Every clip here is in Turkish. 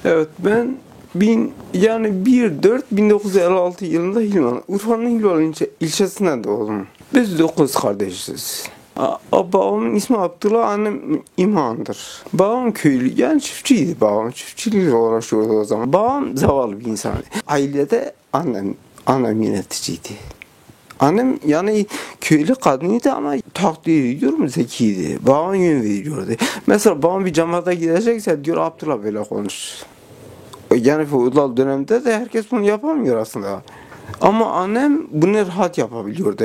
Evet, ben 1956 yılında Urfa'nın Hilvan ilçesinden doğdum. Biz 9 kardeşiz. Babamın ismi Abdullah, annem İmhan'dır. Babam köylü, yani çiftçiydi babam. Çiftçilikle uğraşıyordu o zaman. Babam zavallı bir insandı. Ailede annem yöneticiydi. Annem yani köylü kadınıydı ama takdir ediyorum zekiydi. Babam yön veriyordu. Mesela babam bir cemaate gidecekse diyor Abdullah böyle konuş. Yani feodal dönemde de herkes bunu yapamıyor aslında. Ama annem bunu rahat yapabiliyordu.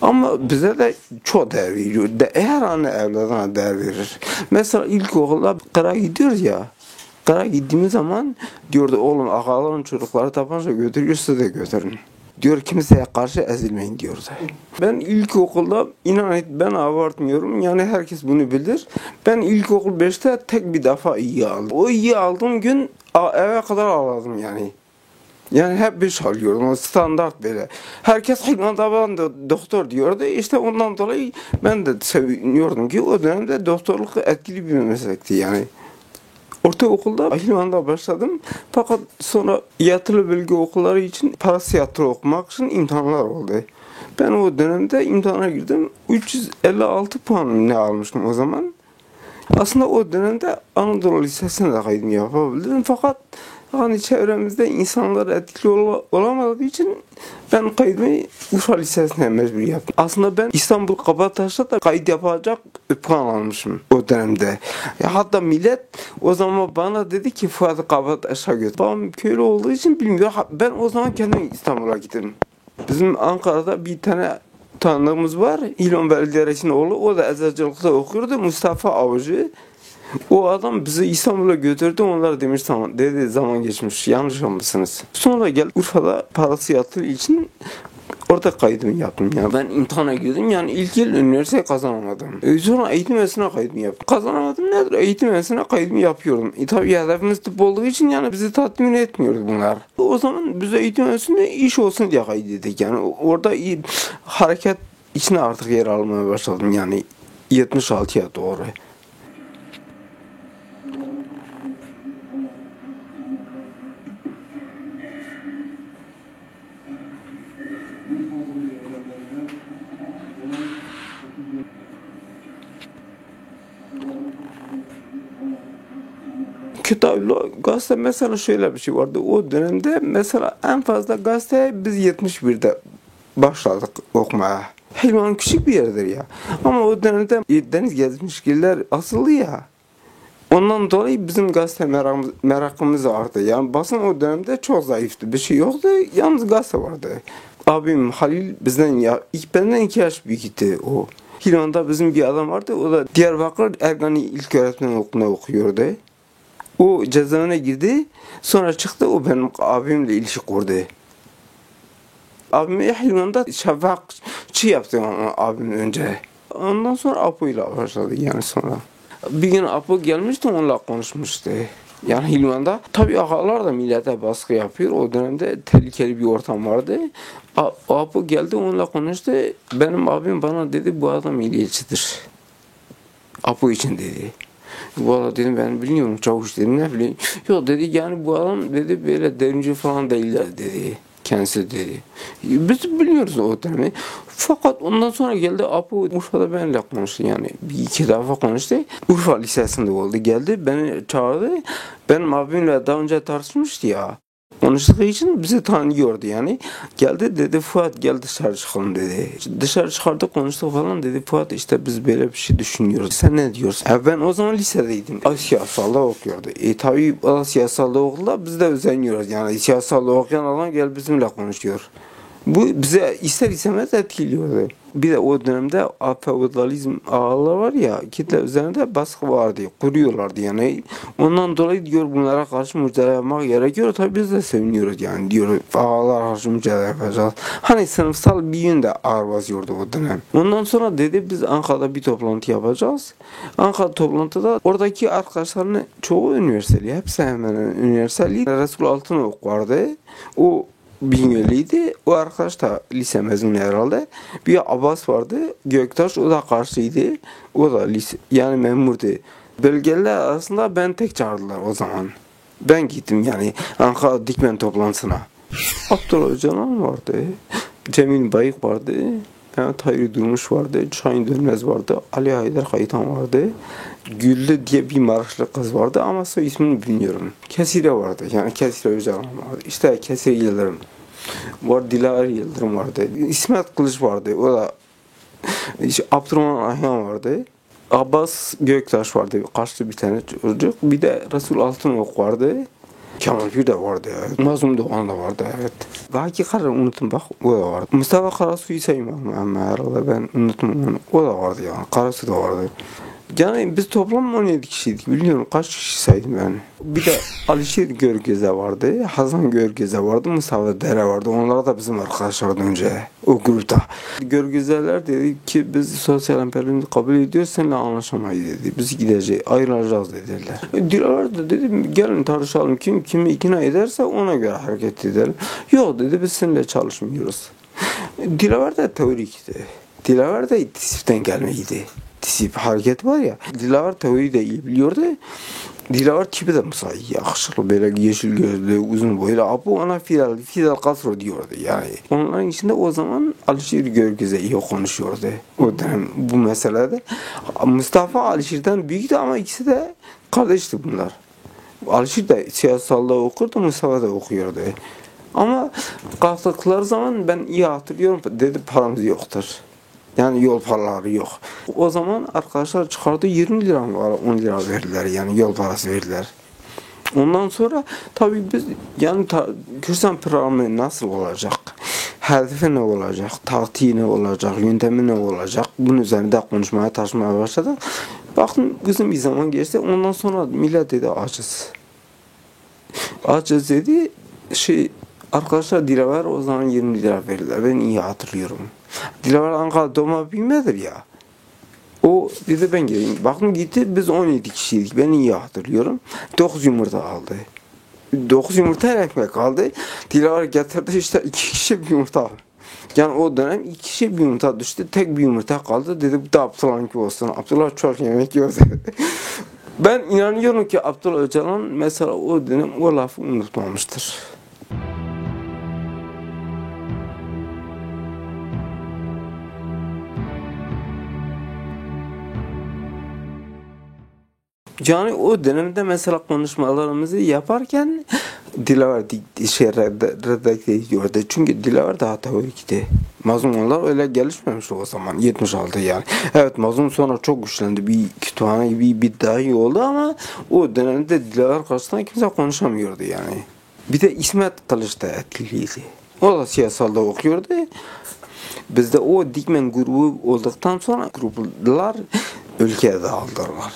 Ama bize de çok değer veriyor. Eğer anne evladına değer verir. Mesela ilkokulda kıra gidiyoruz ya. Kıra gittiğimiz zaman diyordu oğlum ağaların çocukları tapanca götürüyor, size de götürün. Diyor kimseye karşı ezilmeyin diyordu. Ben ilkokulda inan ben abartmıyorum, yani herkes bunu bilir. Ben ilkokul 5'te tek bir defa iyi aldım. O iyi aldığım gün eve kadar ağladım yani. Yani hep bir çalıyordum, o standart böyle. Herkes Hilvan'da ben de doktor diyordu. İşte ondan dolayı ben de seviniyordum ki o dönemde doktorluk etkili bir meslekti yani. Ortaokulda Hilvan'da başladım. Fakat sonra yatılı bölge okulları için parasiyatro okumak için imtihanlar oldu. Ben o dönemde imtihana girdim. 356 puan ne almıştım o zaman. Aslında o dönemde Anadolu Lisesi'ne de kaydımı yapabildim. Fakat hani çevremizde insanlar etkili olamadığı için ben kaydımı Urfa Lisesi'ne mecbur yaptım. Aslında ben İstanbul Kabataş'ta da kayıt yapacak puan almışım o dönemde. Hatta millet o zaman bana dedi ki Fuat Kabataş'a götür. Babam köylü olduğu için bilmiyor. Ben o zaman kendim İstanbul'a gittim. Bizim Ankara'da bir tane tanıdığımız var. İlhan Belediyesi'nin oğlu. O da eczacılıkta okuyordu. Mustafa Avcı. O adam bizi İstanbul'a götürdü. Onlar demiş tamam. Dedi zaman geçmiş. Yanlış olmuşsunuz. Sonra gel Urfa'da parası yattığı için orada kaydımı yaptım ya. Ben imtihana girdim. Yani ilk yıl üniversite kazanamadım. Sonra eğitim üyesine kaydımı yaptım. Kazanamadım nedir? Eğitim üyesine kaydımı yapıyorum. Tabii hedefimiz tıp olduğu için yani bizi tatmin etmiyordu bunlar. O zaman bize eğitim üyesinde iş olsun diye kaydettik. Yani orada iyi hareket içine artık yer almaya başladım. Yani 76'ya doğru. Kitaplı gazete mesela şöyle bir şey vardı. O dönemde mesela en fazla gazete biz 71'de başladık okumaya. Hilvan küçük bir yerdir ya. Ama o dönemde deniz gezmişgiller asıllı ya. Ondan dolayı bizim gazete merakımız arttı. Yani basın o dönemde çok zayıftı. Bir şey yoktu. Yalnız gazete vardı. Abim Halil benden 2 yaş büyüktü o. Hilvan'da bizim bir adam vardı. O da Diyarbakır Ergani İlköğretim Okulu'nda okuyordu. O cezaevine girdi. Sonra çıktı. O benim abimle ilişki kurdu. Abime Hilvan'da şafakçı yaptı abim önce. Ondan sonra Apo'yla başladı yani sonra. Bir gün Apo gelmişti, onunla konuşmuştu. Yani Hilvan'da. Tabii ağalar da millete baskı yapıyor. O dönemde tehlikeli bir ortam vardı. Apo geldi, onunla konuştu. Benim abim bana dedi bu adam milliyetçidir. Apo için dedi. Valla dedim ben bilmiyorum çavuş dedim ne bileyim. Yok dedi yani bu adam dedi böyle devrimci falan değiller dedi. Kendisi dedi. Biz biliyoruz o dönemi. Fakat ondan sonra geldi Apo Urfa'da benimle konuştu yani. Bir iki defa konuştu. Urfa Lisesi'nde oldu. Geldi beni çağırdı. Benim abimle daha önce tartışmıştı ya. Konuştuğu için bizi tanıyordu yani. Geldi dedi Fuat gel dışarı çıkalım dedi. Dışarı çıkardık konuştuk falan dedi. Fuat işte biz böyle bir şey düşünüyoruz. Sen ne diyorsun? Ben o zaman lisedeydim. Siyasalda okuyordu. Tabii siyasalda okulda biz de özeniyoruz. Yani siyasalda okuyan adam gel bizimle konuşuyor. Bu bize ister istemez etkiliyordu. Bir de o dönemde feodalizm ağları var ya, kitle üzerinde baskı vardı, kuruyorlardı yani. Ondan dolayı diyor bunlara karşı mücadele yapmak gerekiyor. Tabii biz de seviniyoruz yani diyor ağalar karşı mücadele yapacağız. Hani sınıfsal bir yön de ağır basıyordu o dönem. Ondan sonra dedi biz Ankara'da bir toplantı yapacağız. Ankara toplantıda oradaki arkadaşların çoğu üniversiteli, hepsi hemen üniversiteli. Resul Altınok vardı. O Bingöl'liydi. O arkadaş da lise mezunu herhalde. Bir Abbas vardı. Göktaş o da karşıydı. O da lise yani memurdu. Bölgeliler arasında ben tek çağırdılar o zaman. Ben gittim yani Ankara Dikmen toplantısına. Abdullah Öcalan vardı. Cemil Bayık vardı. Mehmet Hayri Durmuş vardı. Şahin Dönmez vardı. Ali Haydar Kayıtan vardı. Güllü diye bir Maraşlı kız vardı ama soy ismini bilmiyorum. Kesire vardı. Yani Kesire Öcalan vardı. İşte Kesire Yıldırım var. Dilara Yıldırım vardı. İsmet Kılıç vardı. O da işte Abdurrahman Ayhan vardı. Abbas Göktaş vardı. Kaçlı bir tane çocuk. Bir de Resul Altınok vardı. Kemal Pir de vardı. Evet. Mazlum Doğan da vardı. Evet. Belki kadar unuttum bak. O da vardı. Mustafa Karasu'yu saymam ama herhalde ben unuttum onu. O da vardı yani. Karasu da vardı. Yani biz toplam 17 kişiydik. Bilmiyorum kaç kişi saydım ben. Bir de Alişir Görgeze vardı. Hasan Görgeze vardı. Mustafa Dere vardı. Onlar da bizim arkadaşlardan önce. O grupta. Görgezeler dedi ki biz sosyal emperyalizmi kabul ediyoruz. Seninle anlaşamayız dedi. Biz gideceğiz. Ayrılacağız dediler. Dilaver de dedim gelin tartışalım. Kim kimi ikna ederse ona göre hareket edelim. Yok dedi biz seninle çalışmıyoruz. Dilaver de teorikti. Dilaver de tisipten gelmeydi. Tisip hareket var ya. Dilaver teoriyi de iyi biliyordu. Dilaver tipi de mesela yakışıklı böyle yeşil gözlü uzun boylu. Abu ona Fidel Castro diyordu yani. Onların içinde o zaman Alişir Görgeze iyi konuşuyordu. O dönem bu meselede. Mustafa Alişir'den büyüktü ama ikisi de kardeşti bunlar. Alişir de siyasalda okurdu, Mustafa da okuyordu. Ama kalktıkları zaman ben iyi hatırlıyorum dedi paramız yoktur. Yani yol paraları yok. O zaman arkadaşlar çıkardı 20 lira mı var 10 lira verdiler yani yol parası verdiler. Ondan sonra tabii biz yani Kürsan programı nasıl olacak? Hedefi ne olacak? Taktiği ne olacak? Yöntemi ne olacak? Bunun üzerinde konuşmaya taşımaya başladık. Bakın uzun bir zaman geçti. Ondan sonra millet dedi açız. Açız dedi arkadaşlar Dilaver o zaman 20 lira verdiler. Ben iyi hatırlıyorum. Dilaver Ankara doğma bilmedir ya. O dedi ben geleyim. Bakın gitti biz 17 kişiydik. Ben iyi hatırlıyorum. 9 yumurta aldı. 9 yumurta ekmek aldı. Dilaver getirdi işte 2 kişi bir yumurta. Yani o dönem 2 kişi bir yumurta düştü. Tek bir yumurta kaldı. Dedi bu da Abdullah'ınki olsun. Abdullah çok yemek yiyordu. Ben inanıyorum ki Abdullah Öcalan mesela o dönem o lafı unutmamıştır. Yani o dönemde mesela konuşmalarımızı yaparken Dilaver redakte ediyordu. Çünkü Dilaver daha teorikti. Mazlumlar öyle gelişmemiş o zaman. 76 yani. Evet Mazlum sonra çok güçlendi. Bir kütüphane gibi bir dahi oldu ama o dönemde Dilaver karşısında kimse konuşamıyordu yani. Bir de İsmet Kılıç da etkiliydi. O da siyasalda okuyordu. Bizde o Dikmen grubu olduktan sonra gruplar ülkeye dağıldılar.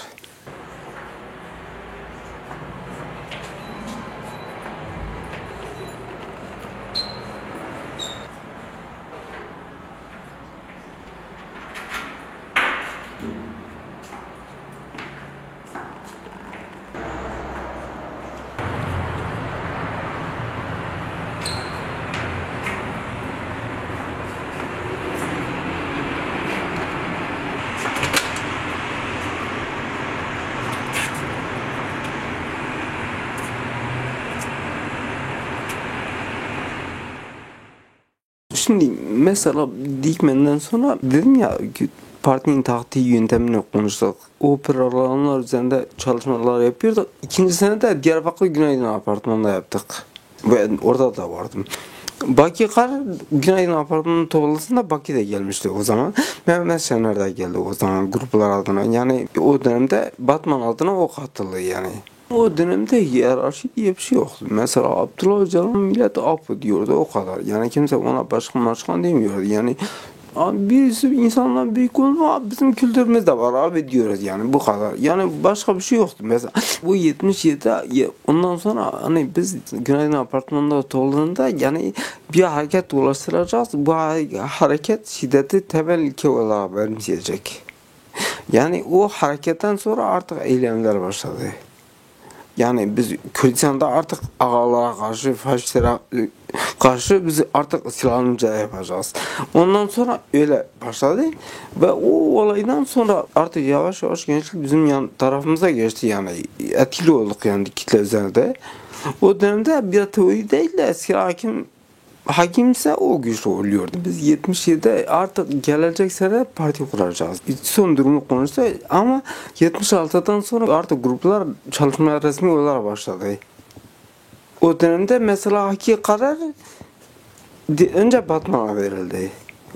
Şimdi mesela Dikmen'den sonra dedim ya partinin taktiği yöntemini konuştuk. O programlar üzerinde çalışmalar yapıyorduk. İkinci sene de Diyarbakır Günaydın Apartmanı'nda yaptık. Ben orada da vardım. Baki Kar Günaydın Apartmanı'nın toplantısında Baki de gelmişti o zaman. Mehmet Şener de geldi o zaman gruplar adına. Yani o dönemde Batman adına o katıldı yani. O dönemde hiyerarşi diye bir şey yoktu. Mesela Abdullah Öcalan millet affı diyordu o kadar. Yani kimse ona başkan demiyordu. Yani abi birisi insanlar büyük olma bizim kültürümüzde var abi diyoruz yani bu kadar. Yani başka bir şey yoktu mesela. Bu 77'de ondan sonra hani biz Günaydın Apartmanı'nda olduğunda yani bir hareket ulaştıracağız. Bu hareket şiddeti temel ilke olarak benimseyecek. Yani o hareketten sonra artık eylemler başladı. Yani biz Kürdistan'da artık ağalara karşı, faşistlere karşı biz artık silahlı mücadele yapacağız. Ondan sonra öyle başladı ve o olaydan sonra artık yavaş yavaş gençlik bizim tarafımıza geçti yani etkili olduk yani kitle üzerinde. O dönemde bir teori değil de eski hakimse o güçlü oluyordu. Biz 77'de artık gelecek sene parti kuracağız. Son durumu konuştu ama 76'dan sonra artık gruplar çalışmaya resmi olarak başladı. O dönemde mesela Haki karar önce Batman'a verildi.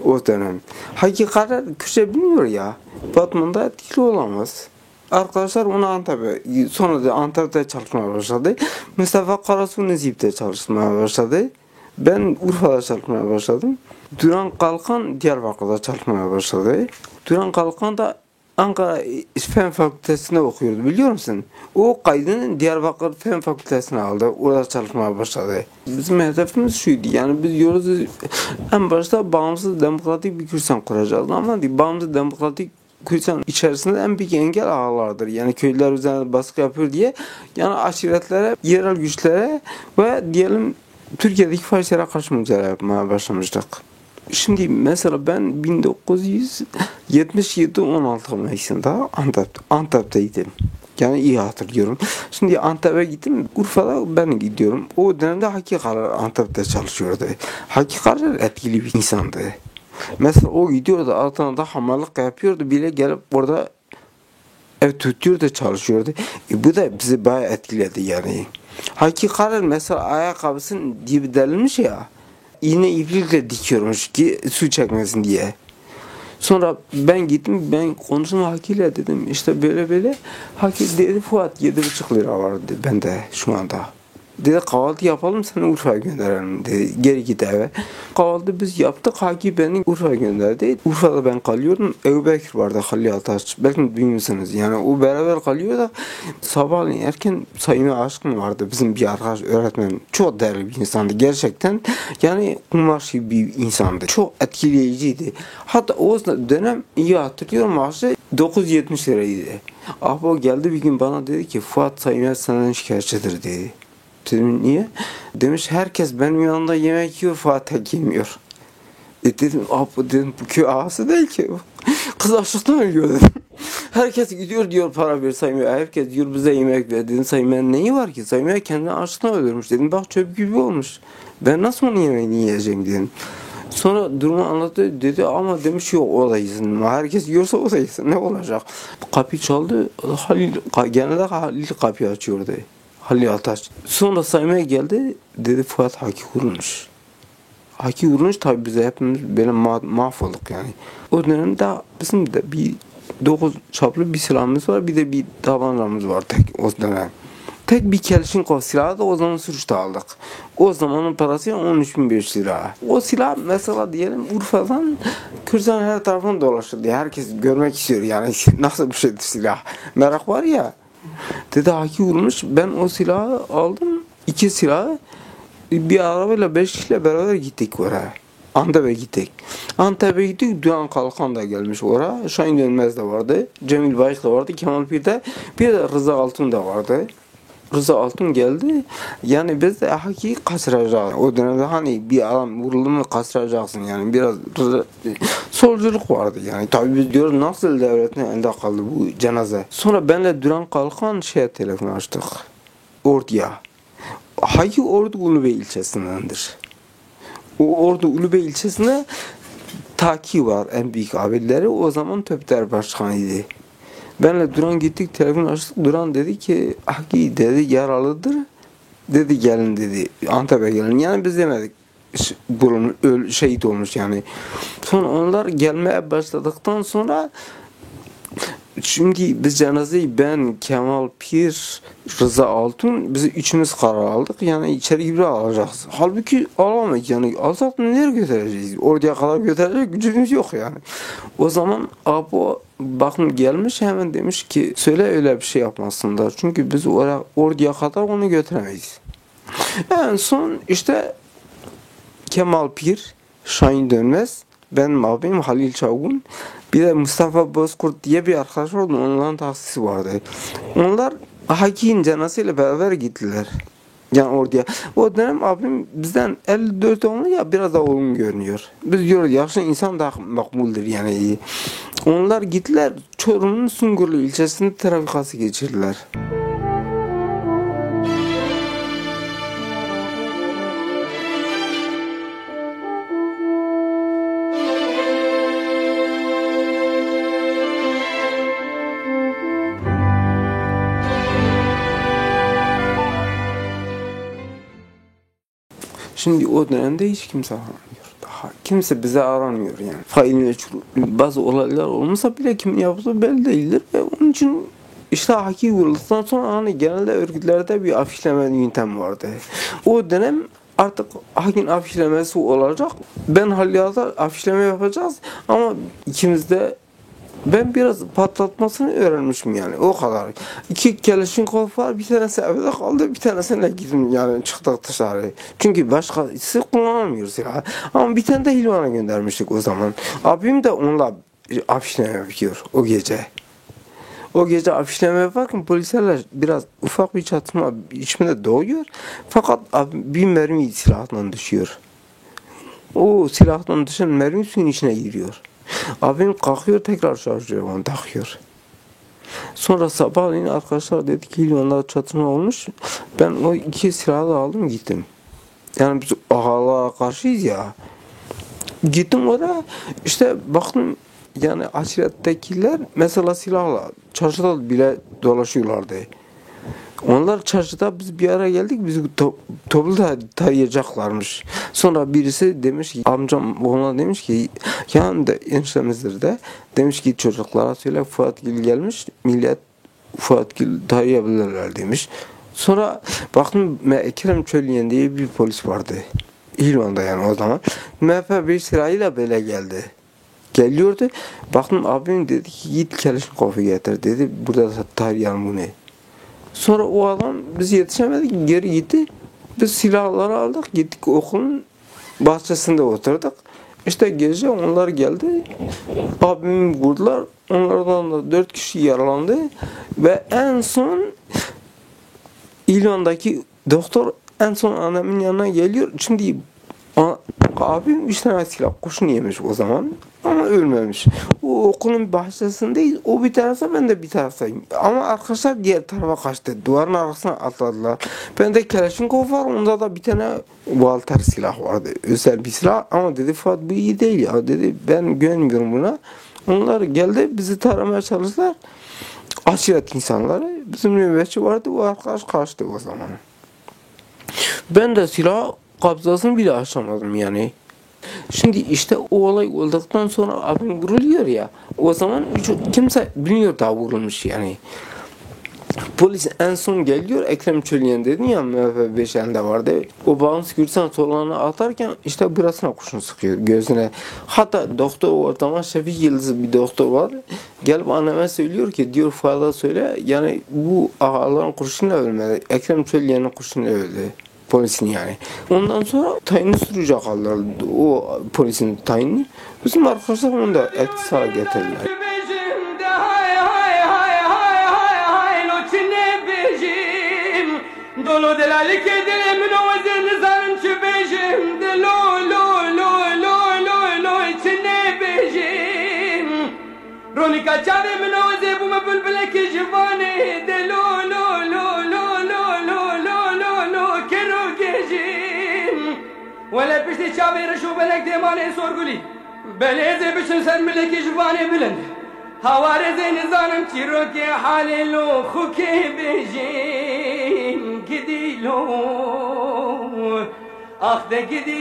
O dönem. Haki karar Kürtçe bilmiyor ya. Batman'da etkili olamaz. Arkadaşlar onu Antep'e, sonra da Antep'te çalışmaya başladı. Mustafa Karasu Nezip'te çalışmaya başladı. Ben Urfa'da çalışmaya başladım. Duran Kalkan Diyarbakır'da çalışmaya başladı. Duran Kalkan da Ankara Fen Fakültesi'nde okuyordu biliyor musun? O kaydını Diyarbakır Fen Fakültesi'ne aldı. Orada çalışmaya başladı. Bizim hedefimiz şuydu. Yani biz diyoruz en başta bağımsız demokratik bir Kürdistan kuracağız. Ama bağımsız demokratik Kürdistan içerisinde en büyük engel ağlardır. Yani köylüler üzerine baskı yapıyor diye. Yani aşiretlere, yerel güçlere ve diyelim Türkiye'deki faşistlere karşı mücadele yapmaya başlamıştık. Şimdi mesela ben 1977 16 Mayıs'ında Antep'teydim. Yani iyi hatırlıyorum. Şimdi Antep'e gittim. Urfa'da ben gidiyorum. O dönemde Haki Karar Antep'te çalışıyordu. Haki Karar etkili bir insandı. Mesela o gidiyordu, altına da hamallık yapıyordu. Bile gelip orada ev tutuyordu, çalışıyordu. Bu da bizi bayağı etkiledi yani. Haki Karar mesela ayakkabısının dibi delinmiş ya. İğne iplikle dikiyormuş ki su çekmesin diye. Sonra ben gittim, ben konuştum Haki'yle dedim. İşte böyle. Haki dedi Fuat 7,5 lira var dedi bende şu anda. Dedi kahvaltı yapalım seni Urfa'ya gönderelim dedi. Geri git eve. Kahvaltı biz yaptık. Haki beni Urfa'ya gönderdi. Urfa'da ben kalıyorum. Ebu Bekir vardı Halil Ataç. Belki bilmiyorsunuz. Yani o beraber kalıyor da sabahleyin erken Sayın Aşkın vardı. Bizim bir arkadaş öğretmen. Çok değerli bir insandı. Gerçekten yani kumaşı bir insandı. Çok etkileyiciydi. Hatta o dönem iyi hatırlıyorum maaşı 970 liraydı. Ahbap geldi bir gün bana dedi ki Fuat Sayın senden şikayetçidir dedi. Dedim niye? Demiş herkes benim yanımda yemek yiyor Fatih yemiyor. Dedim dedim bu köy ağası değil ki. Kız açlıktan ölüyor dedim. Herkes gidiyor diyor para ver saymaya. Herkes diyor bize yemek ver. Dedim saymaya neyi var ki? Saymaya kendini açlıktan ölürmüş. Dedim bak çöp gibi olmuş. Ben nasıl onun yemeğini yiyeceğim dedim. Sonra durumu anlattı dedi ama demiş yok o da yesin. Herkes yiyorsa o da yesin. Ne olacak? Kapı çaldı. Genelde Halil kapıyı açıyordu. Halil Ataç. Sonra saymaya geldi. Dedi Fuat Haki vurulmuş. Haki vurulmuş tabi bize hepimiz böyle mahvolduk yani. O dönemde bizim de bir 9 çaplı bir silahımız var. Bir de bir tabancamız var tek o dönem. Tek bir Kelşinkov silahı da o zaman sürüşte aldık. O zamanın parası 13.500 lira. O silah mesela diyelim Urfa'dan Kürdistan'ın her tarafından dolaşır diye. Herkes görmek istiyor yani nasıl bir şeydir silah. Merak var ya. Dedi Haki vurmuş. Ben o silahı aldım. 2 silahı bir arabayla 5 kişiyle beraber gittik oraya. Antep'e gittik. Antep'e gittik. Duran Kalkan da gelmiş oraya. Şahin Dönmez de vardı. Cemil Bayık da vardı. Kemal Pir de. Bir de Rıza Altun da vardı. Rıza Altun geldi. Yani biz de Haki'yi kaçıracağız. O dönemde hani bir adam vuruldu mu kaçıracaksın yani. Biraz solculuk vardı yani. Tabii biz diyoruz nasıl devletin elinde kaldı bu cenaze. Sonra benle Duran Kalkan telefon açtık. Ordu'ya. Haki Ordu Ulubey ilçesindendir. O Ordu Ulubey ilçesinde Taki var en büyük abileri. O zaman Töpter Başkanıydı. Benle Duran gittik telefon açtık. Duran dedi ki Haki dedi yaralıdır. Dedi gelin dedi. Antep'e gelin. Yani biz demedik. Şehit olmuş yani. Sonra onlar gelmeye başladıktan sonra şimdi biz cenazeyi ben, Kemal Pir, Rıza Altun biz üçümüz karar aldık. Yani içeri gibi alacağız. Halbuki alamayız yani. Alsak nereye götüreceğiz? Oraya kadar götürecek gücümüz yok yani. O zaman Apo bakın gelmiş hemen demiş ki söyle öyle bir şey yapmasınlar. Çünkü biz oraya kadar onu götüremeyiz. En son işte Kemal Pir, Şahin Dönmez, benim abim Halil Çavgun, bir de Mustafa Bozkurt diye bir arkadaş vardı. Onların taksisi vardı. Onlar Haki'nin cenazesiyle beraber gittiler. Yani orada. O dönem abim bizden 54 onlu ya biraz da olgun görünüyor. Biz diyoruz yaşlı insan da makbuldür yani iyi. Onlar gittiler Çorum'un Sungurlu ilçesinde trafikası geçirdiler. Şimdi o dönemde hiç kimse aramıyor. Daha kimse bize aramıyor yani. Fail meçhul bazı olaylar olmasa bile kimin yaptığı belli değildir ve onun için işte haki vurulduktan sonra hani genelde örgütlerde bir afişleme yöntemi vardı. O dönem artık hakin afişlemesi olacak. Ben Halya'da afişleme yapacağız ama ikimiz de ben biraz patlatmasını öğrenmişim yani o kadar. 2 Kalashnikov var, bir tanesi evde kaldı, bir tanesine gittim yani çıktık dışarı. Çünkü başkası kullanamıyoruz ya. Ama bir tane de Hilvan'a göndermiştik o zaman. Abim de onunla afişleme yapıyor o gece. O gece afişleme yaparken polislerle biraz ufak bir çatışma içimde doğuyor. Fakat bir mermi silahdan düşüyor. O silahtan düşen mermi suyun içine giriyor. Abim kalkıyor tekrar şarjör onu takıyor. Sonra sabahleyin arkadaşlar dedi ki Hilvan'da çatışma olmuş. Ben o 2 silahı da aldım gittim. Yani biz ağalığa karşıyız ya. Gittim oraya işte baktım yani aşirettekiler mesela silahla çarşıda bile dolaşıyorlardı. Onlar çarşıda biz bir ara geldik bizi toplu tarayacaklarmış. Sonra birisi demiş ki amcam ona demiş ki yanında eniştemizdir de demiş ki çocuklara söyle Fuat Gül gelmiş millet Fuat Gül tarayabilirler demiş. Sonra baktım Ekrem Çölyen diye bir polis vardı. İlvan'da yani o zaman. MHP bir sırayla böyle geldi. Geliyordu. Baktım abim dedi ki git Kalashnikov'u getir dedi. Burada tarayalım bunu. Sonra o adam biz yetişemedik geri gitti. Biz silahları aldık gittik okulun bahçesinde oturduk. İşte gece onlar geldi. Abimi vurdular. Onlardan da 4 kişi yaralandı. Ve en son İlvan'daki doktor en son annemin yanına geliyor. Şimdi abim 3 tane silah kurşun yemiş o zaman. Ama ölmemiş. O okulun bahçesindeyiz. O bir tarafta ben de bir taraftayım. Ama arkadaşlar diğer tarafa kaçtı. Duvarın arkasına atladılar. Ben de Kalashnikov var. Onda da bir tane Walter silah vardı. Özel bir silah. Ama dedi Fuat bu iyi değil ya. Dedi ben güvenmiyorum buna. Onlar geldi bizi taramaya çalıştılar. Aşiret insanları. Bizim nöbetçi vardı. O arkadaş kaçtı o zaman. Ben de silah kabzasını bile açamadım yani. Şimdi işte o olay olduktan sonra abim vuruluyor ya. O zaman kimse bilmiyor daha vurulmuş yani. Polis en son geliyor. Ekrem Çölyen dedin ya MHP 5'inde vardı. O bağımsız Gürsan solağına atarken işte burasına kurşun sıkıyor gözüne. Hatta doktor o zaman Şefik Yıldız bir doktor var. Gelip anneme söylüyor ki diyor Fuat'a söyle yani bu ağaların kurşunla ölmedi. Ekrem Çölyen'in kurşunla öldü. Polisin yani. Ondan sonra tayini sürücü kaldılar. O polisin tayini. Bizim arkadaşlar onu da etkisiz hale getirdiler. Dolu delalik edile münavazin zarın çübejim de lo lo lo lo lo lo içine bejim Ronika çare münavaze bu mebülbüle ki jivane de lo lo lo lo lo lo lo lo lo kero gejim Vele pişti çare reşu belek demane sorguli Beleze bişin sen mileki jivane bilend Havareze nizanım çiroke halelo huke bejim Gidilo Ah de gidilo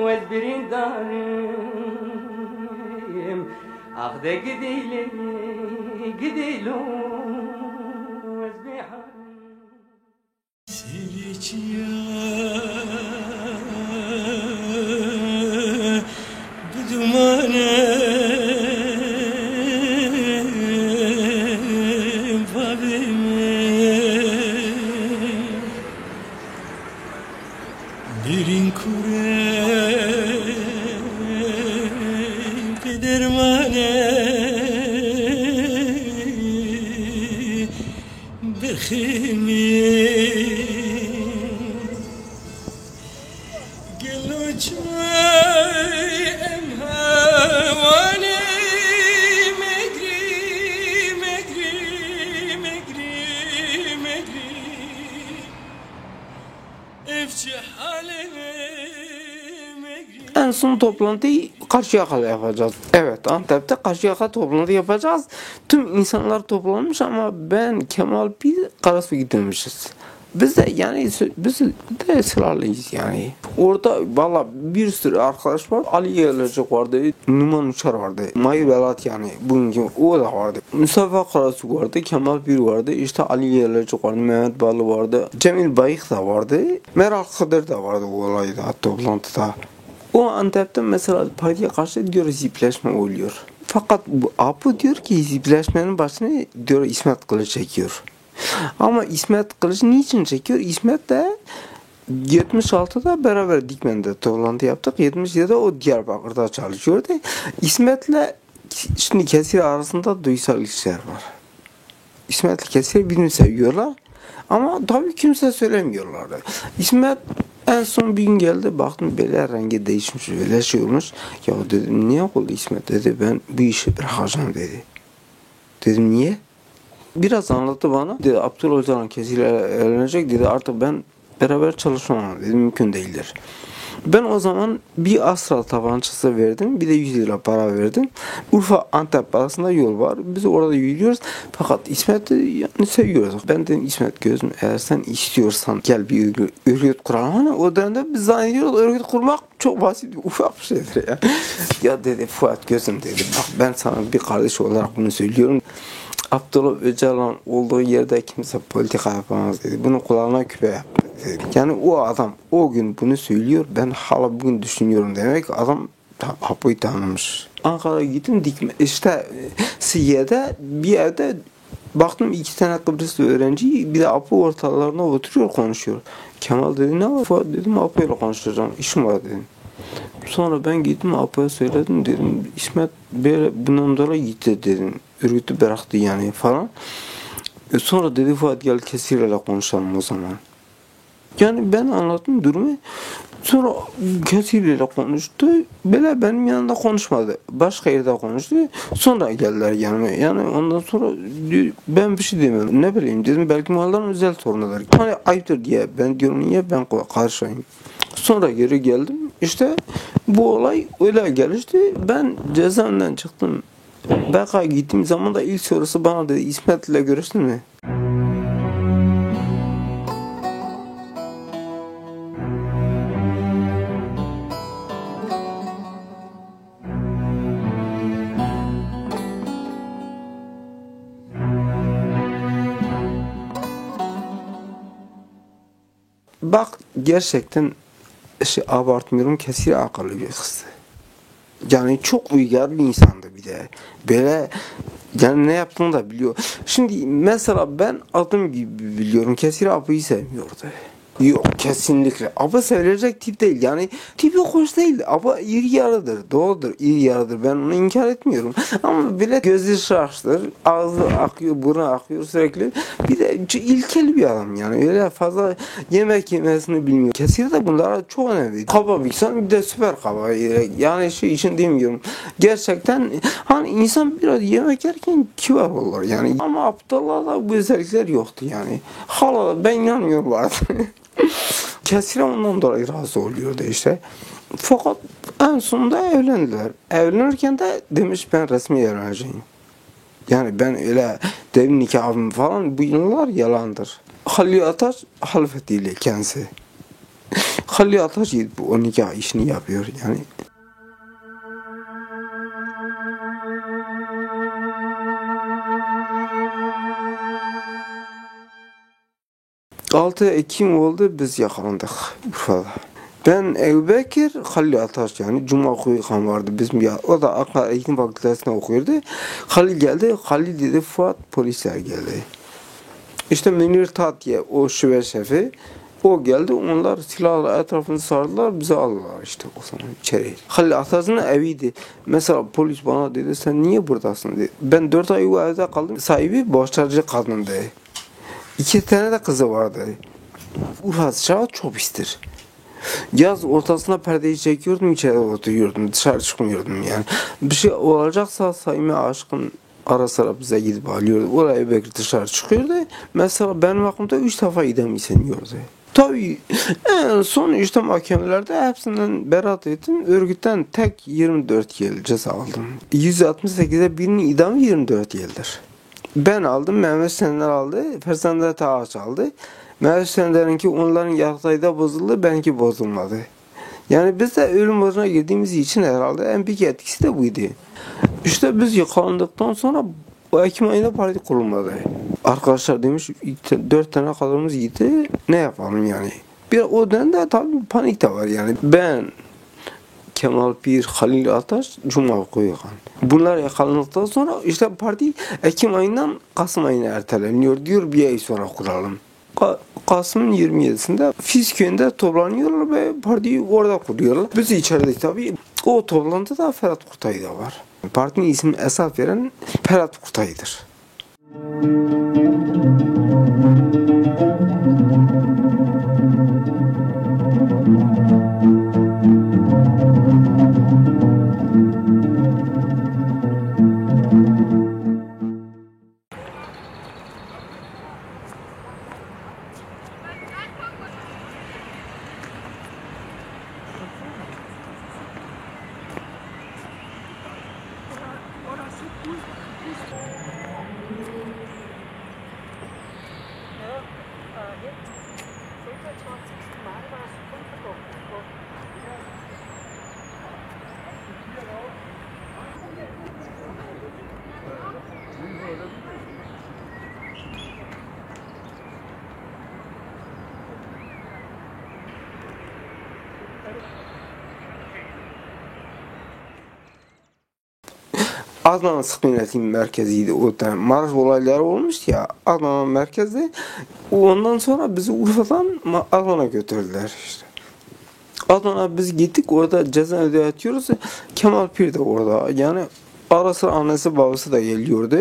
ezbirin darim Ah de gidilo ezbirin Siliçya Budumane Derin kure Pedermane Bir En son toplantıyı Karşıyaka'da yapacağız. Evet, Antep'te Karşıyaka toplantı yapacağız. Tüm insanlar toplanmış ama ben, Kemal, biz Karasu'ya gitmemişiz. Biz de yani biz de ısrarlıyız yani. Orada valla bir sürü arkadaş var. Ali Yerlecek vardı, Numan Uçar vardı, Mahir Belat yani bugünkü o da vardı. Mustafa Karasu vardı, Kemal Bir vardı, işte Ali Yerlecek vardı, Mehmet Balı vardı, Cemil Bayık da vardı, Meral Kıdır da vardı o olayda toplantıda. O Antep'te mesela partiye karşı diyor hizipleşme oluyor. Fakat bu Apo diyor ki hizipleşmenin başını diyor İsmet Kılıç çekiyor. Ama İsmet Kılıç niçin çekiyor? İsmet de 76'da beraber Dikmen'de toplantı yaptık. 77'de o Diyarbakır'da çalışıyordu. İsmet'le şimdi Kesir arasında duygusal ilişkiler var. İsmet'le Kesir birbirini seviyorlar. Ama tabii kimse söylemiyorlardı. İsmet en son bir gün geldi, baktım böyle rengi değişmiş, öyle şey olmuş. Ya dedim niye oldu İsmet, dedi ben bu işi bırakacağım dedi. Dedim niye? Biraz anlattı bana. Dedi Abdullah Öcalan Kesir'le evlenecek, dedi artık ben beraber çalışamam, dedi mümkün değildir. Ben o zaman bir Astra tabancası verdim, bir de 100 lira para verdim. Urfa Antep arasında yol var, biz orada yürüyoruz. Fakat İsmet'i yani seviyoruz. Ben dedim İsmet gözüm, eğer sen istiyorsan gel bir örgüt kuralım. Hani o dönemde biz zannediyoruz örgüt kurmak çok basit, ufak bir şeydir ya. Ya dedi Fuat gözüm, dedi bak ben sana bir kardeş olarak bunu söylüyorum. Abdullah Öcalan olduğu yerde kimse politika yapamaz dedi. Bunu kulağına küpe yaptı dedi. Yani o adam o gün bunu söylüyor. Ben hala bugün düşünüyorum, demek adam Apo'yu tanımış. Ankara'ya gittim, işte Siye'de bir evde baktım 2 tane Kıbrıslı öğrenci, bir de Apo ortalarına oturuyor konuşuyor. Kemal dedi ne var? Dedim Apo'yla konuşacağım, işim var dedim. Sonra ben gittim Apo'ya söyledim, dedim İsmet böyle bundan dolayı gitti dedim. Örgütü bıraktı yani falan. Sonra dedi Fuat gel Kesir'le konuşalım o zaman. Yani ben anlattım durumu. Sonra Kesir'le konuştu. Böyle benim yanımda konuşmadı. Başka yerde konuştu. Sonra geldiler yanıma. Yani ondan sonra ben bir şey demiyorum. Ne bileyim dedim belki malların özel sorunları. Hani ayıptır diye ben diyorum niye ben karşıyım. Sonra geri geldim. İşte bu olay öyle gelişti. Ben cezaevinden çıktım. Belki gittiğim zaman da ilk sorusu bana dedi İsmet'le görüştün mü? Bak gerçekten abartmıyorum, Kesir akıllı bir kızdı. Yani çok uygar bir insandı bir de. Böyle yani ne yaptığını da biliyor. Şimdi mesela ben adım gibi biliyorum. Kesir Apo'yu sevmiyordu. Yok kesinlikle. Aba sevilecek tip değil. Yani tipi hoş değil. Aba iri yarıdır. Doğrudur. İri yarıdır. Ben onu inkar etmiyorum. Ama bile gözü şaştır. Ağzı akıyor, burnu akıyor sürekli. Bir de ilkel bir adam yani. Öyle fazla yemek yemesini bilmiyor. Kesir de bunlara çok önemli. Kaba bir insan, bir de süper kaba. Yani şey için demiyorum. Gerçekten hani insan biraz yemek yerken kibar olur yani. Ama Abdullah'da bu özellikler yoktu yani. Hala ben inanmıyorum vardı. Kesir ondan dolayı razı oluyordu işte. Fakat en sonunda evlendiler. Evlenirken de demiş ben resmi evleneceğim. Yani ben öyle devin nikahım falan bu yıllar yalandır. Halil Ataş halfetiyle kendisi. Halil Ataş o nikah işini yapıyor yani. 6 Ekim oldu, biz yakalandık Urfa'da. Ben Ebu Bekir, Halil Ataş yani Cuma okuyan vardı bizim ya. O da Ankara Eğitim Fakültesi'ne okuyordu. Halil geldi. Halil dedi Fuat polisler geldi. İşte Münir Tatye o şube şefi. O geldi. Onlar silahla etrafını sardılar. Bizi aldılar işte o zaman içeri. Halil Ataş'ın eviydi. Mesela polis bana dedi sen niye buradasın dedi. Ben 4 ay o evde kaldım. Sahibi boşçacı kadın dedi. 2 tane de kızı vardı. Urfa sıcağı çok pistir. Yaz ortasına perdeyi çekiyordum, içeride oturuyordum, dışarı çıkmıyordum yani. Bir şey olacaksa Sayme aşkın ara sıra bize gidip alıyordu. Oraya Bekir dışarı çıkıyordu. Mesela benim aklımda 3 defa idam isteniyordu. Tabii en son işte mahkemelerde hepsinden beraat ettim. Örgütten tek 24 yıl ceza aldım. 168'e birinin idamı 24 yıldır. Ben aldım, Mehmet Senler aldı, Ferzanlar Tağaç aldı. Mehmet Senler'inki onların yargıtayda bozuldu, benimki bozulmadı. Yani biz de ölüm orucuna girdiğimiz için herhalde en büyük etkisi de buydu. İşte biz yakalandıktan sonra o Ekim ayında parti kurulmadı. Arkadaşlar demiş 4 tane kadınımız gitti, ne yapalım yani. Bir o dönemde tabii panik de var yani. Ben, Kemal Pir, Halil Ataş, Cuma Koyukan. Bunlar yakalandıktan sonra işte parti Ekim ayından Kasım ayına erteleniyor diyor, bir ay sonra kuralım. Kasım'ın 27'sinde Fiz köyünde toplanıyorlar ve partiyi orada kuruyorlar. Biz içerideyiz tabii. O toplantıda Ferhat Kutay da var. Partinin ismini esas veren Ferhat Kutay'dır. Adnan Sık Yönetim Merkezi'ydi o dönem. Maraş olayları olmuştu ya. Adnan merkezde. Ondan sonra bizi Urfa'dan Adnan'a götürdüler işte. Adnan'a biz gittik, orada ceza ödetiyoruz. Kemal Pir de orada. Yani ara sıra annesi babası da geliyordu.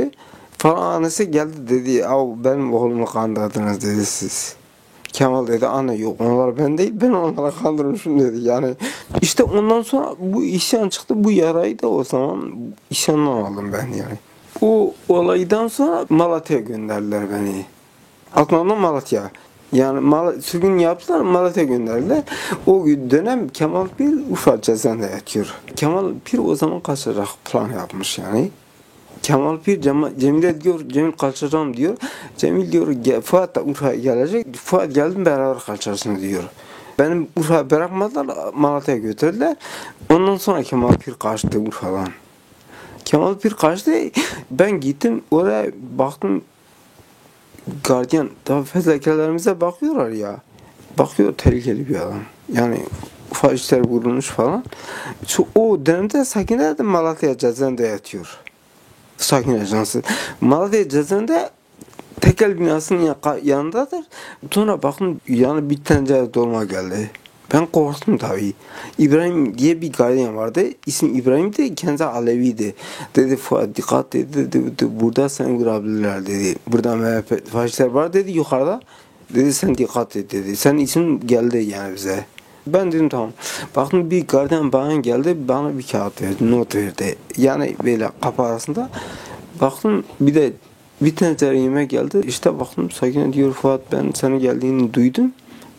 Falan annesi geldi dedi, benim oğlumu kandırdınız dedi siz. Kemal dedi, anne yok onlar ben değil, ben onlara kandırmışım dedi. Yani işte ondan sonra bu isyan çıktı, bu yarayı da o zaman isyandan aldım ben yani. O olaydan sonra Malatya'ya gönderdiler beni. Adnan'dan Malatya. Yani sürgün yaptılar, Malatya'ya gönderdiler. O dönem Kemal Pir Urfa cezaevinde yatıyor. Kemal Pir o zaman kaçacak plan yapmış yani. Kemal Pir Cemil'e diyor, Cemil kaçacağım diyor. Cemil diyor, Fuat da Urfa'ya gelecek. Fuat geldim beraber kaçarsın diyor. Benim Urfa'ya bırakmadılar, Malatya'ya götürdüler. Ondan sonra Kemal Pir kaçtı Urfa'dan. Kemal Pir kaçtı. Ben gittim oraya baktım. Gardiyan, tabi fezlekelerimize bakıyorlar ya. Bakıyor, tehlikeli bir adam. Yani ufak işler vurulmuş falan. O dönemde Sakine de Malatya cezaevinde yatıyor. Sakin ajansı. Malatya cezaevinde tekel binasının yanındadır. Sonra bakın yani bir tencere dolma geldi. Ben korktum tabii. İbrahim diye bir gardiyan vardı. İsmi İbrahim'di, kendisi Alevi'ydi. Dedi Fuat dikkat dedi, burada seni vurabilirler dedi. Burada MHP faşistler var dedi yukarıda. Dedi sen dikkat et dedi. Senin isim geldi yani bize. Ben dedim tamam. Baktım bir gardiyan bayan geldi, bana bir kağıt verdi, not verdi. Yani böyle kapı arasında. Baktım bir de bir tencere yemek geldi. İşte baktım Sakine diyor, Fuat ben senin geldiğini duydum.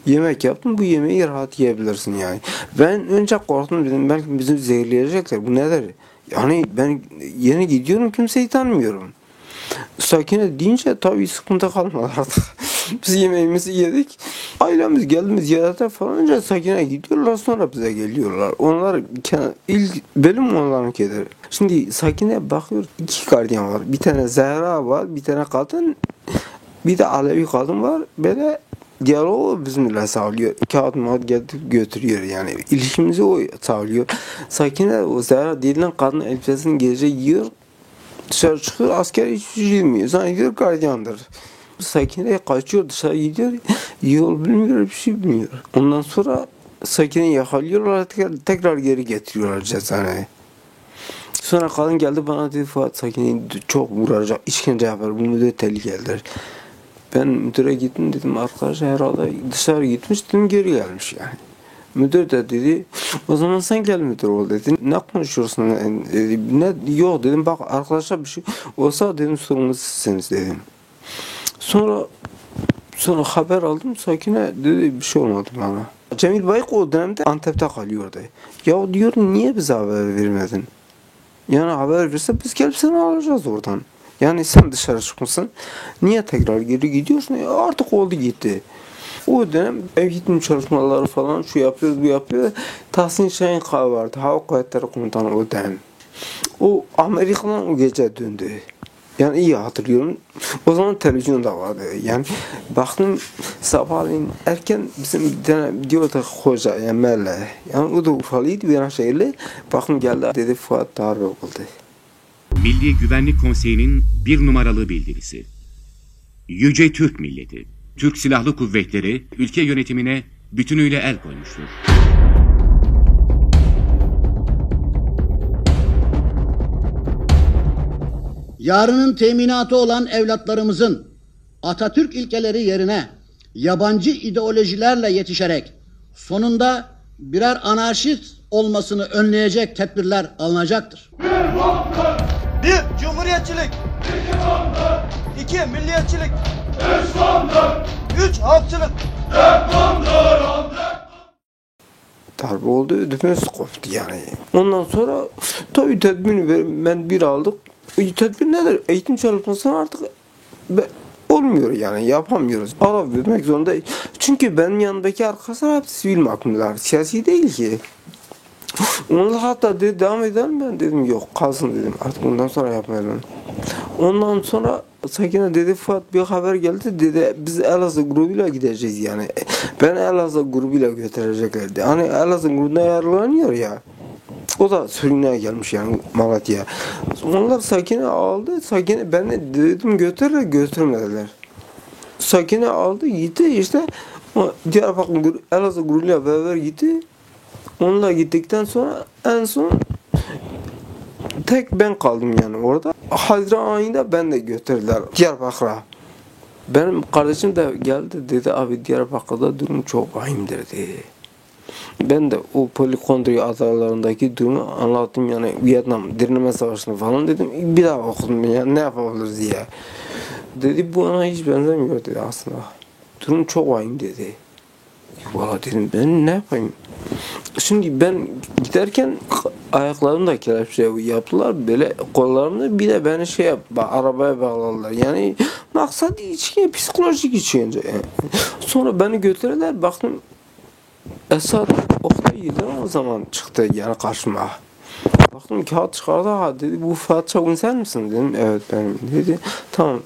Yemek yaptım, bu yemeği rahat yiyebilirsin yani. Ben önce korktum, dedim belki bizi zehirleyecekler, bu nedir? Yani ben yeni gidiyorum, kimseyi tanımıyorum. Sakine deyince tabii sıkıntı kalmadı artık. Biz yemeğimizi yedik. Ailemiz geldiğimiz ziyarete falan önce Sakine gidiyorlar, sonra bize geliyorlar. Onlar ilk bölüm onlarınkidir. Şimdi Sakine bakıyor, 2 gardiyan var. Bir tane Zehra var, bir tane kadın, bir de Alevi kadın var. Böyle diyaloğu bizimle sağlıyor. Kağıt mağat getirip götürüyor yani. İlişkimizi o sağlıyor. Sakine o Zehra denilen kadın elbisesini gece giyiyor. Dışarı çıkıyor, asker hiçbir şey bilmiyor. Zannediyor gardiyandır. Sakine kaçıyor, dışarı gidiyor. Yol bilmiyor, bir şey bilmiyor. Ondan sonra Sakine'yi yakalıyorlar, tekrar geri getiriyorlar cezaevine. Sonra kadın geldi bana dedi, Fuat Sakine'yi çok vuracak, işkence yapar, bunu da tehlikelidir. Ben müdüre gittim, dedim arkadaş herhalde dışarı gitmiş, dedim geri gelmiş yani. Müdür de dedi, o zaman sen gel müdür ol dedi. Ne konuşuyorsun dedi. Yok dedim, bak arkadaşlar bir şey olsa dedim sorumlusu sizsiniz dedim. Sonra haber aldım, Sakine dedi bir şey olmadı bana. Cemil Bayık o dönemde Antep'te kalıyordu. Ya diyor niye bize haber vermedin? Yani haber verse biz gelip seni alacağız oradan. Yani sen dışarı çıkmışsın. Niye tekrar geri gidiyorsun? Artık oldu gitti. O dönem eğitim çalışmaları falan şu yapıyoruz bu yapıyor. Tahsin Şahinkaya vardı. Hava Kuvvetleri Komutanı o dönem. O Amerika'dan o gece döndü. Yani iyi hatırlıyorum. O zaman televizyon da vardı. Yani baktım sabahleyin erken bizim bir tane diyordu hoca yani Melle. Yani o da Urfalıydı, Viranşehirli. Baktım geldi dedi Fuat darbe oldu. Milli Güvenlik Konseyi'nin bir numaralı bildirisi. Yüce Türk milleti, Türk Silahlı Kuvvetleri ülke yönetimine bütünüyle el koymuştur. Yarının teminatı olan evlatlarımızın Atatürk ilkeleri yerine yabancı ideolojilerle yetişerek sonunda birer anarşist olmasını önleyecek tedbirler alınacaktır. Bir, cumhuriyetçilik. İki, milliyetçilik. Üç, halkçılık. Darbe oldu, ödümüz koptu yani. Ondan sonra tabii tedbirini ben bir aldık. Tedbir nedir? Eğitim çalışmasına artık olmuyor yani, yapamıyoruz. Ara vermek zorundayız. Çünkü benim yanındaki arkadaşlar hep sivil mahkumlar, siyasi değil ki. Onlar hatta dedi devam edelim, ben dedim yok kalsın dedim, artık bundan sonra yapmayalım. Ondan sonra Sakine dedi Fuat bir haber geldi dedi biz Elazığ grubuyla gideceğiz yani. Ben Elazığ grubuyla götüreceklerdi. Hani Elazığ grubuna yararlanıyor ya. O da sürgüne gelmiş yani Malatya'ya. Onlar Sakine aldı. Sakine ben de dedim götürürler, götürmediler. Sakine aldı gitti işte Diyarbakır Elazığ grubuyla beraber gitti. Onunla gittikten sonra en son tek ben kaldım yani orada. Haziran ayında ben de götürdüler Diyarbakır'a. Benim kardeşim de geldi dedi abi Diyarbakır'da durum çok vahimdir dedi. Ben de o Polikondri adalarındaki durumu anlattım yani Vietnam Direnme Savaşı'nı falan dedim. Bir daha okudum yani ne yapabiliriz diye. Dedi bu ona hiç benzemiyor dedi aslında. Durum çok vahim dedi. Valla dedim ben ne yapayım? Şimdi ben giderken ayaklarımı da kelepçe yaptılar böyle kollarımda bir de beni arabaya bağladılar. Yani maksat içkiye psikolojik içince. Yani. Sonra beni götürdüler baktım Esad Oktay Yıldırım o zaman çıktı yani karşıma. Baktım kağıt çıkardı ha dedi bu Fuat Çavun sen misin dedim evet benim dedi tamam.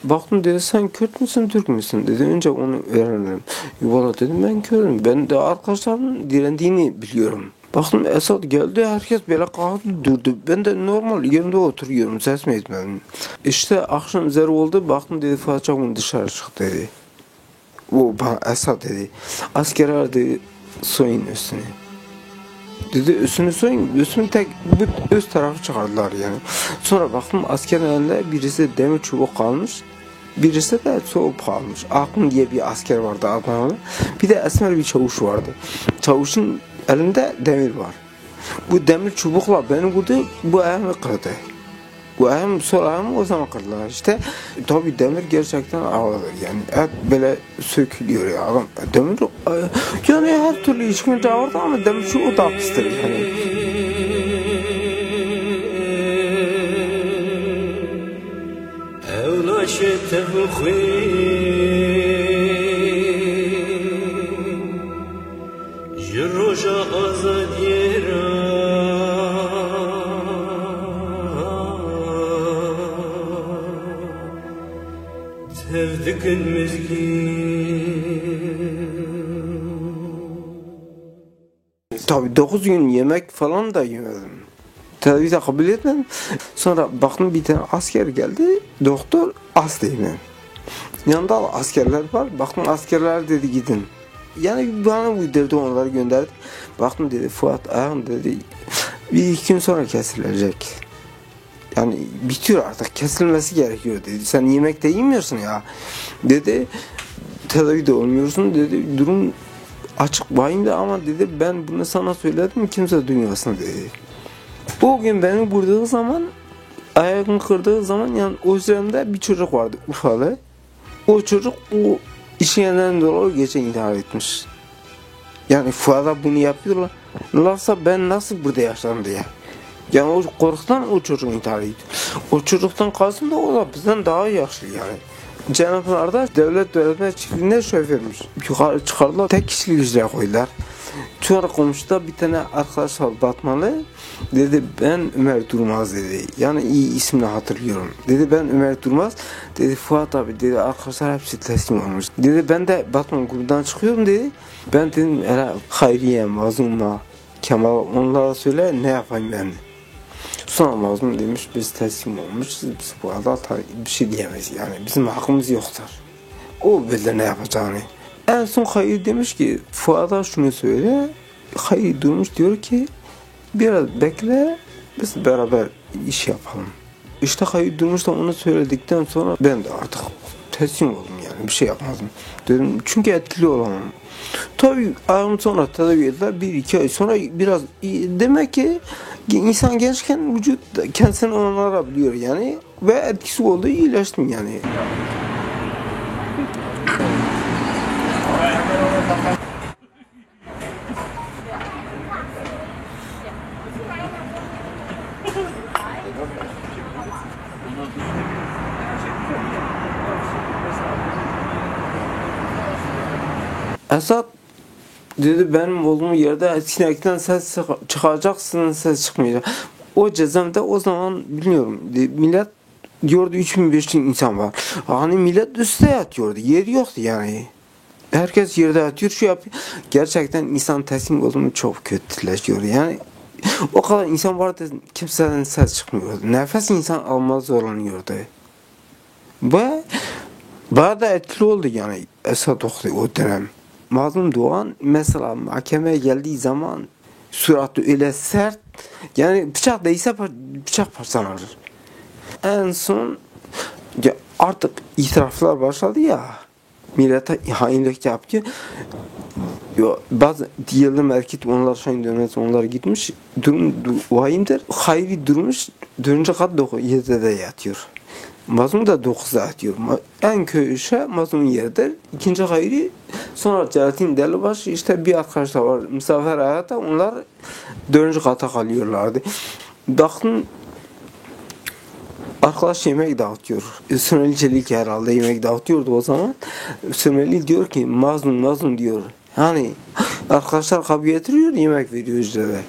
Baktım dedi sen Kürt müsün Türk müsün dedi önce onu öğrenelim. Valla dedim ben Kürt'üm ben de arkadaşlarımın direndiğini biliyorum. Baktım Esad geldi herkes böyle kalktı durdu ben de normal yerimde oturuyorum ses mi etmedim. İşte akşam üzeri oldu baktım dedi Fuat Çavun dışarı çıktı dedi. O bana Esad dedi askerler dedi soyun üstüne. Dedi üstünü soyun, üstünü tek üst tarafı çıkardılar yani. Sonra baktım askerin elinde birisi demir çubuk kalmış, birisi de soğuk kalmış. Akın diye bir asker vardı Adanalı. Bir de esmer bir çavuş vardı. Çavuşun elinde demir var. Bu demir çubukla beni vurdu, bu ayağımı kırdı. Bu ayağım, sol ayağımı o zaman kırdılar işte. Tabii demir gerçekten ağırdır yani. Hep böyle sökülüyor ya adam. Demir yani her türlü işkence ağırdı ama demir şu o da pistir yani. Tabii 9 gün yemek falan da yemedim. Televizyon kabul etmedim. Sonra baktım bir tane asker geldi. Doktor hastayım. Yanında askerler var. Baktım askerler dedi gidin. Yani bana uydurdu onları gönderdi. Baktım dedi Fuat ayağın dedi bir iki gün sonra kesilecek. Yani bitiyor artık, kesilmesi gerekiyor dedi. Sen yemek de yemiyorsun ya dedi. Tedavi de olmuyorsun dedi. Durum açık vahim de ama dedi ben bunu sana söyledim kimse duymasın dedi. O gün beni vurduğu zaman, ayağını kırdığı zaman yani o üzerinde bir çocuk vardı Urfalı. O çocuk o işinden dolayı gece intihar etmiş. Yani Fuat'a bunu yapıyorlarsa ben nasıl burada yaşarım diye. Yani o korkudan o çocuk intihar ediyor. O çocuktan kalsın da o da bizden daha yaşlı yani. Cenaplar'da devlet öğretmen çiftliğinde şoförmüş. Yukarı çıkardılar, tek kişilik ücret koydular. Sonra komşuda bir tane arkadaş var Batmalı. Dedi ben Ömer Durmaz dedi. Yani iyi ismini hatırlıyorum. Dedi ben Ömer Durmaz. Dedi Fuat abi dedi arkadaşlar hepsi teslim olmuş. Dedi ben de Batman grubundan çıkıyorum dedi. Ben dedim hele Hayriye, Mazlum'a, Kemal onlara söyle ne yapayım ben. Sonra Mazlum demiş biz teslim olmuşuz. Biz bu arada bir şey diyemeyiz yani bizim hakkımız yoktur. O bilir ne yapacağını. En son Hayri demiş ki Fuat'a şunu söyle. Hayri durmuş diyor ki biraz bekle biz beraber iş yapalım. İşte Hayri durmuş da onu söyledikten sonra ben de artık teslim oldum yani bir şey yapmadım. Dedim çünkü etkili olamam. Tabii ayağım sonra tedavi ettiler 1-2 ay sonra biraz demek ki insan gençken vücut kendisini onarabiliyor yani ve etkisi oldu iyileştim yani. Esat dedi benim olduğum yerde sinekten ses çıkacaksın ses çıkmayacak. O cezamda o zaman bilmiyorum millet diyordu 3500 insan var. Hani millet üstte yatıyordu yer yoktu yani. Herkes yerde yatıyor şu yapıyor. Gerçekten insan teslim olduğunu çok kötüleşiyor yani. O kadar insan vardı kimseden ses çıkmıyordu. Nefes insan almaz zorlanıyordu. Ve bayağı da etkili oldu yani Esat okudu o dönem. Mazlum Doğan mesela mahkemeye geldiği zaman suratı öyle sert yani bıçak değse bıçak parçalanır. En son ya artık itiraflar başladı ya millete hainlik yapıyor. Bazı diyelim erkek onlar şahin dönmez onlar gitmiş durum vahimdir. Hayri durmuş 4. kat 7'de yatıyor. Mazlum da 9'da yatıyor. En köşe Mazlum'un yeridir. İkinci Hayri sonra Celalettin Delibaş işte bir arkadaş da var. Misafir hayata onlar 4. kata kalıyorlardı. Baktım arkadaş yemek dağıtıyor. Sümeli Çelik herhalde yemek dağıtıyordu o zaman. Sümeli diyor ki Mazlum diyor. Yani arkadaşlar kabı getiriyor yemek veriyor ücrete.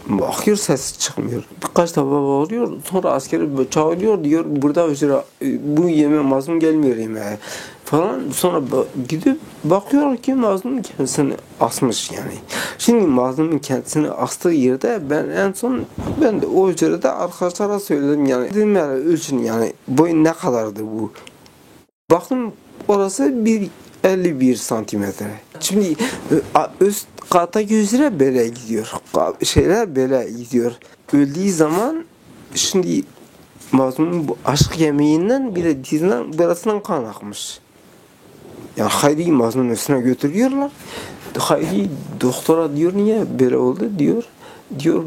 Bakıyor ses çıkmıyor. Birkaç defa bağırıyor. Sonra askeri çağırıyor diyor burada ücret bu yeme Mazlum gelmiyor yemeğe falan. Sonra gidip bakıyor ki Mazlum kendisini asmış yani. Şimdi Mazlum'un kendisini astığı yerde ben en son ben de o ücrete arkadaşlara söyledim yani. Dedim yani ölçün yani boyun ne kadardı bu. Baktım orası 51 santimetre. Şimdi üst kata gözüne böyle gidiyor. Şeyler böyle gidiyor. Öldüğü zaman şimdi Mazlum'un bu aşk yemeğinden bir de dizinden burasından kan akmış. Yani Hayri'yi Mazlum'un üstüne götürüyorlar. Hayri doktora diyor niye böyle oldu diyor. Diyor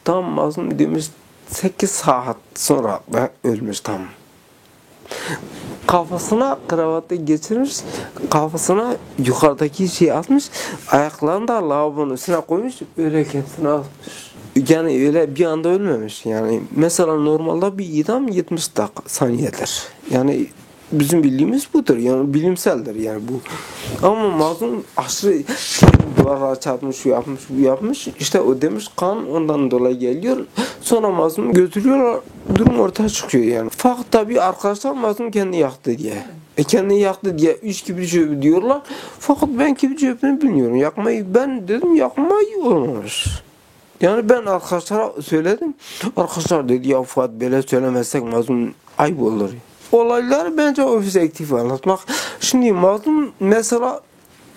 tam Mazlum demiş 8 saat sonra ölmüş tam. Kafasına kravatı geçirmiş, kafasına yukarıdaki şeyi atmış, ayaklarını da lavabonun üstüne koymuş, öyle kendisine atmış. Yani öyle bir anda ölmemiş yani. Mesela normalde bir idam 70 saniyedir. Yani bizim bildiğimiz budur yani bilimseldir yani bu. Ama Mazlum aşırı duvarlara çarpmış, şu yapmış, bu yapmış. İşte o demiş kan ondan dolayı geliyor. Sonra Mazlum'u götürüyorlar. Durum ortaya çıkıyor yani. Fakat tabii arkadaşlar Mazlum kendi yaktı diye. Kendi yaktı diye 3 kibrit çöpü diyorlar. Fakat ben kibrit çöpünü bilmiyorum. Yakmayı ben dedim yakmayı olmamış. Yani ben arkadaşlara söyledim. Arkadaşlar dedi ya Fuat böyle söylemezsek Mazlum ayıp olur. Olayları bence ofis aktif anlatmak. Şimdi Mazlum mesela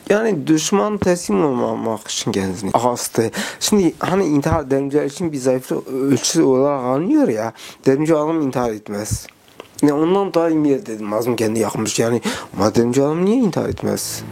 Yani düşman teslim olmamak için kendisini astı. Şimdi hani intihar devrimciler için bir zayıflık ölçüsü olarak alınıyor ya. Devrimci adam intihar etmez. Yani ondan daha iyi bir dedim. Mazlum kendi yakmış yani. Ama devrimci adam niye intihar etmez?